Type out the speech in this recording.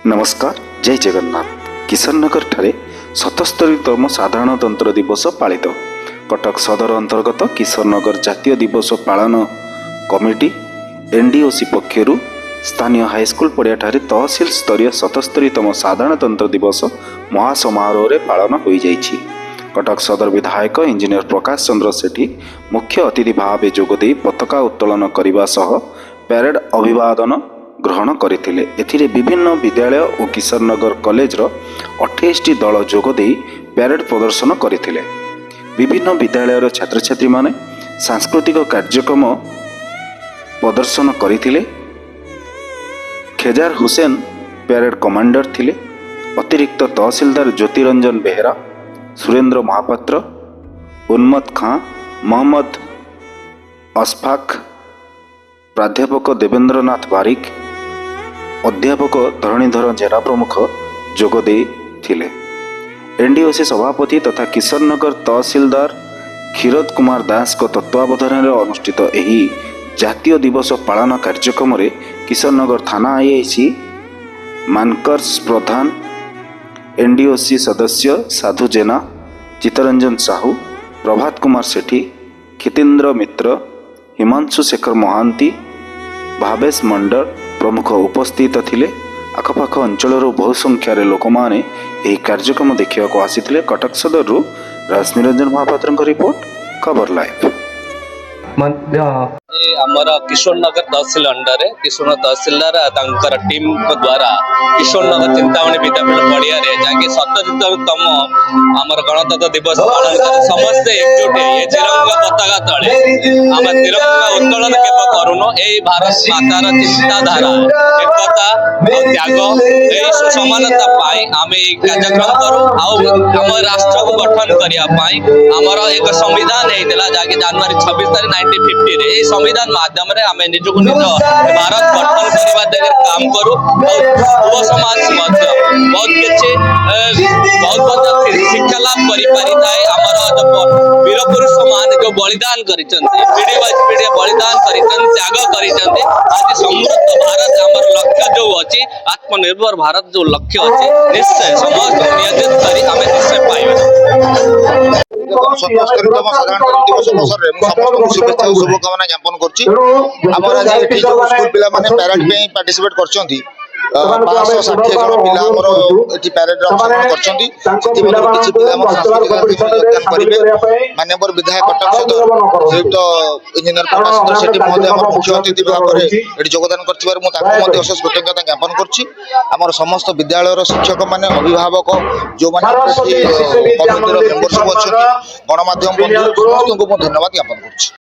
नमस्कार जय जगन्नाथ। किशननगर ठारे 77तम साधारणतंत्र दिवस पालित। कटक सदर अंतर्गत किशननगर जातीय दिवस पालन कमिटी एनडीओसी पक्षरु स्थानीय हाईस्कल पड़िया ठारे तहसिल स्तरीय 77तम साधारणतंत्र दिवस महासमारोह पालन हो जाइछि। कटक सदर विधायक इंजीनियर प्रकाश चंद्र सेठी मुख्य अतिथि भाव जोगदे पताका उत्तोलन करने सह परेड अभिवादन ग्रहण करथिले। एथिरे विभिन्न विद्यालय और किशननगर कॉलेज रो 28टी दल जोगदे परेड प्रदर्शन करथिले। विभिन्न विद्यालय छात्र छात्री माने सांस्कृतिक कार्यक्रम प्रदर्शन करथिले। खेजार हुसैन परेड कमांडर थिले। अतिरिक्त तहसीलदार ज्योतिरंजन बेहरा, सुरेंद्र महापात्र, उन्मत खां, मोहम्मद अशफाक, प्राध्यापक देवेंद्रनाथ बारिक, अध्यापक धरणीधर जेरा प्रमुख जोगदे थिले। एनडीओसी सभापति तथा किशननगर तहसीलदार क्षीरद कुमार दास को तत्वावधान अनुष्ठित एही जातीय दिवस पालन कार्यक्रम रे किशननगर थाना आईआईसी मानकर्स प्रधान, एनडीओसी सदस्य साधु जेना, चित्तरंजन साहू, प्रभात कुमार सेठी, खितेन्द्र मित्र, हिमांशु शेखर महांती, भावेश मंडल प्रमुख उपस्थित थिले। आखपाख अंचल बहु संख्यार लोक मैंने यह कार्यक्रम देखा आसी। कटक सदर राजनिरंजन महापात्र रिपोर्ट खबर लाइव। आमर किशोरनगर तहसील अंडर किशोर तहसीलदार टीम द्वारा किशोरनगर चिंतामणि विद्यापीठ पड़िया जहाँकि 77तम आमर गणतंत्र दिवस पालन कर समस्ते एकजुट ये तिरंगा पताका तले आम तिरंगा उत्तोलन केवल करूनु। यही भारत मातार चिंताधारा एकता त्याग यही समानता आम कार्यक्रम करूँ। आम राष्ट्र को गठन करने आमर एक संविधान होता जहाँकि जनवरी 26 तारीख 1950 संविधान माध्यम आम निजक निज भारत गठन करने दिगरे काम करूँ। युव समाज बहुत किसी बहुत शिक्षा लाभ करें। आमर वीर पुरुष मान जो बलिदान कर पीढ़ी बाय पीढ़ी बलिदान कर त्याग कर आज समृद्ध भारत आमर लक्ष्य जो अच्छी आत्मनिर्भर भारत जो लक्ष्य अच्छे निश्चय समस्त नियोजित कर आम निश्चय पाइबा। 77तम साधारणतंत्र दिवस अवसर में समस्त शुभेच्छा और शुभकामना ज्ञापन करछि। हमर आज एठी जो स्कूल पिला माने पैरेड में पार्टिसिपेट करछंती 560 जन पिला हमर एठी पैरेड रे अंशग्रहण करछंती। सेति मध्ये किछि पिला हमर सांस्कृतिक कार्यक्रम योगदान करिवे। माननीय विधायक कटक सदर श्रीयुक्त इंजीनियर प्रकाश चंद्र सेठी महोदय हमर मुख्य अतिथि भाव रे एठी योगदान करथिबार मु ताको मध्ये अशेष कृतज्ञता ज्ञापन करछि। हमर समस्त विद्यालय रो शिक्षक माने अभिभावक जो माने कमिटीर मेंबरशिप अछंती गणमाध्यम बंधु समस्त को धन्यवाद ज्ञापन करछि।